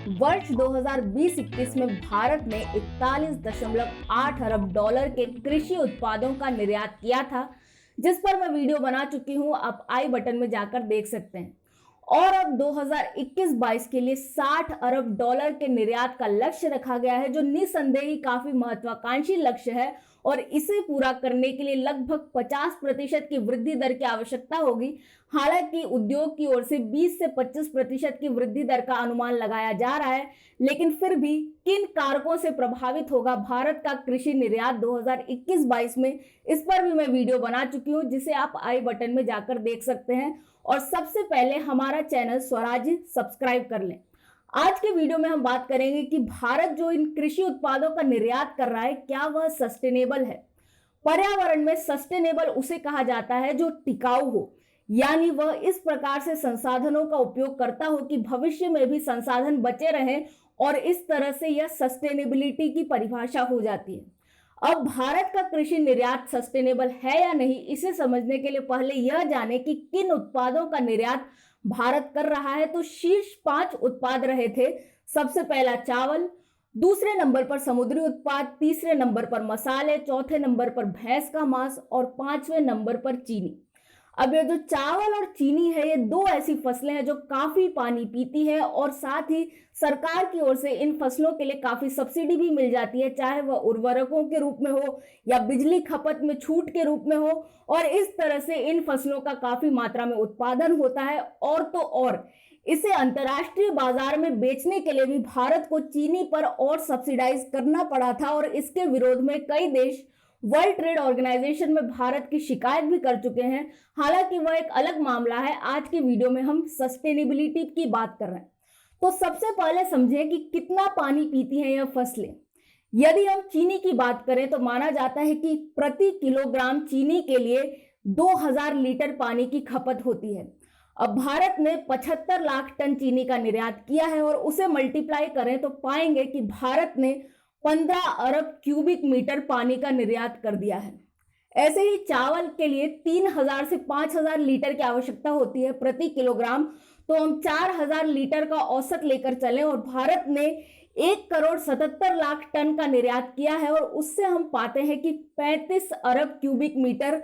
वर्ष 2020-21 में भारत ने 41.8 अरब डॉलर के कृषि उत्पादों का निर्यात किया था, जिस पर मैं वीडियो बना चुकी हूं। आप आई बटन में जाकर देख सकते हैं। और अब 2021-22 के लिए 60 अरब डॉलर के निर्यात का लक्ष्य रखा गया है, जो निस्संदेह ही काफी महत्वाकांक्षी लक्ष्य है और इसे पूरा करने के लिए लगभग 50% की वृद्धि दर की आवश्यकता होगी। हालांकि उद्योग की ओर से 20 से 25% की वृद्धि दर का अनुमान लगाया जा रहा है, लेकिन फिर भी किन कारकों से प्रभावित होगा भारत का कृषि निर्यात 2021-22 में, इस पर भी मैं वीडियो बना चुकी हूं, जिसे आप आई बटन में जाकर देख सकते हैं। और सबसे पहले हमारा चैनल स्वराज सब्सक्राइब कर लें। आज के वीडियो में हम बात करेंगे कि भारत जो इन कृषि उत्पादों का निर्यात कर रहा है, क्या वह सस्टेनेबल है। पर्यावरण में सस्टेनेबल उसे कहा जाता है जो टिकाऊ हो, यानी वह इस प्रकार से संसाधनों का उपयोग करता हो कि भविष्य में भी संसाधन बचे रहें, और इस तरह से यह सस्टेनेबिलिटी की परिभाषा हो जाती है। अब भारत का कृषि निर्यात सस्टेनेबल है या नहीं, इसे समझने के लिए पहले यह जाने कि किन उत्पादों का निर्यात भारत कर रहा है। तो शीर्ष 5 उत्पाद रहे थे। सबसे पहला चावल, दूसरे नंबर पर समुद्री उत्पाद, तीसरे नंबर पर मसाले, चौथे नंबर पर भैंस का मांस और 5वें नंबर पर चीनी। अब ये जो चावल और चीनी है, ये 2 ऐसी फसलें हैं जो काफी पानी पीती है, और साथ ही सरकार की ओर से इन फसलों के लिए काफी सब्सिडी भी मिल जाती है, चाहे वह उर्वरकों के रूप में हो या बिजली खपत में छूट के रूप में हो। और इस तरह से इन फसलों का काफी मात्रा में उत्पादन होता है। और तो और इसे अंतर्राष्ट्रीय बाजार में बेचने के लिए भी भारत को चीनी पर और सब्सिडाइज करना पड़ा था, और इसके विरोध में कई देश वर्ल्ड ट्रेड ऑर्गेनाइजेशन में भारत की शिकायत भी कर चुके हैं। हालांकि वह एक अलग मामला है। आज के वीडियो में हम सस्टेनेबिलिटी की बात कर रहे हैं। तो सबसे पहले समझें कि कितना पानी पीती हैं यह फसलें। यदि हम चीनी की बात करें तो माना जाता है कि प्रति किलोग्राम चीनी के लिए 2000 लीटर पानी की खपत होती है। अब भारत ने 75 लाख टन चीनी का निर्यात किया है, और उसे मल्टीप्लाई करें तो पाएंगे कि भारत ने 15 अरब क्यूबिक मीटर पानी का निर्यात कर दिया है। ऐसे ही चावल के लिए 3000 से 5000 लीटर की आवश्यकता होती है प्रति किलोग्राम। तो हम 4000 लीटर का औसत लेकर चलें, और भारत ने 1,77,00,000 टन का निर्यात किया है, और उससे हम पाते हैं कि 35 अरब क्यूबिक मीटर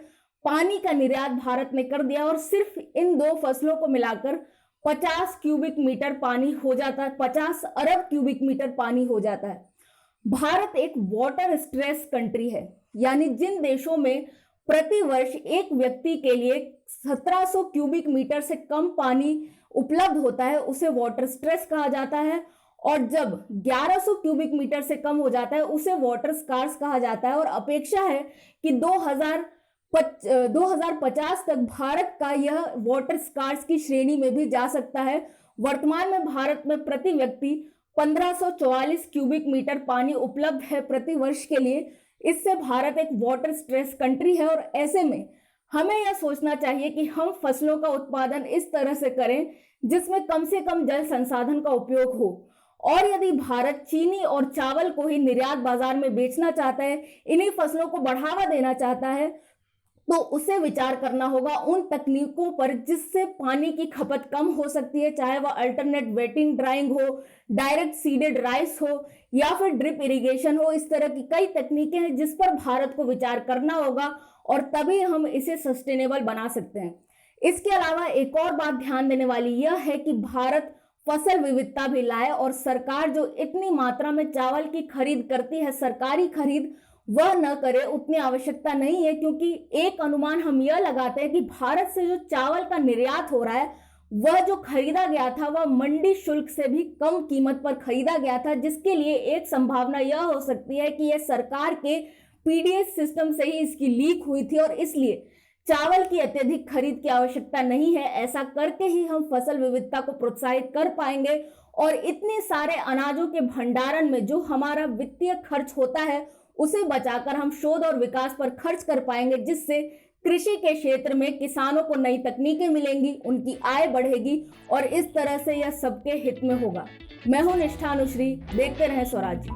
पानी का निर्यात भारत ने कर दिया। और सिर्फ इन 2 फसलों को मिलाकर 50 क्यूबिक मीटर पानी हो जाता है, 50 अरब क्यूबिक मीटर पानी हो जाता है। भारत एक वाटर स्ट्रेस कंट्री है, यानी जिन देशों में प्रति वर्ष एक व्यक्ति के लिए 1700 क्यूबिक मीटर से कम पानी उपलब्ध होता है, उसे वाटर स्ट्रेस कहा जाता है। और जब 1100 क्यूबिक मीटर से कम हो जाता है, उसे वाटर स्कार्स कहा जाता है। और अपेक्षा है कि 2050 तक भारत का यह वाटर स्कार्स की श्रेणी में भी जा सकता है। वर्तमान में भारत में प्रति व्यक्ति 1544 क्यूबिक मीटर पानी उपलब्ध है प्रति वर्ष के लिए। इससे भारत एक वाटर स्ट्रेस कंट्री है, और ऐसे में हमें यह सोचना चाहिए कि हम फसलों का उत्पादन इस तरह से करें जिसमें कम से कम जल संसाधन का उपयोग हो। और यदि भारत चीनी और चावल को ही निर्यात बाजार में बेचना चाहता है, इन्हीं फसलों को बढ़ावा देना चाहता है, तो उसे विचार करना होगा उन तकनीकों पर जिससे पानी की खपत कम हो सकती है, चाहे वह अल्टरनेट वेटिंग ड्राइंग हो, डायरेक्ट सीडेड राइस हो, या फिर ड्रिप इरिगेशन हो। इस तरह की कई तकनीकें हैं जिस पर भारत को विचार करना होगा, और तभी हम इसे सस्टेनेबल बना सकते हैं। इसके अलावा एक और बात ध्यान देने वाली यह है कि भारत फसल विविधता भी लाए, और सरकार जो इतनी मात्रा में चावल की खरीद करती है, सरकारी खरीद, वह न करे, उतनी आवश्यकता नहीं है। क्योंकि एक अनुमान हम यह लगाते हैं कि भारत से जो चावल का निर्यात हो रहा है, वह जो खरीदा गया था वह मंडी शुल्क से भी कम कीमत पर खरीदा गया था, जिसके लिए एक संभावना यह हो सकती है कि यह सरकार के पीडीएस सिस्टम से ही इसकी लीक हुई थी, और इसलिए चावल की अत्यधिक खरीद की आवश्यकता नहीं है। ऐसा करके ही हम फसल विविधता को प्रोत्साहित कर पाएंगे, और इतने सारे अनाजों के भंडारण में जो हमारा वित्तीय खर्च होता है, उसे बचाकर हम शोध और विकास पर खर्च कर पाएंगे, जिससे कृषि के क्षेत्र में किसानों को नई तकनीकें मिलेंगी, उनकी आय बढ़ेगी, और इस तरह से यह सबके हित में होगा। मैं हूं निष्ठा अनुश्री, देखते रहें स्वराज।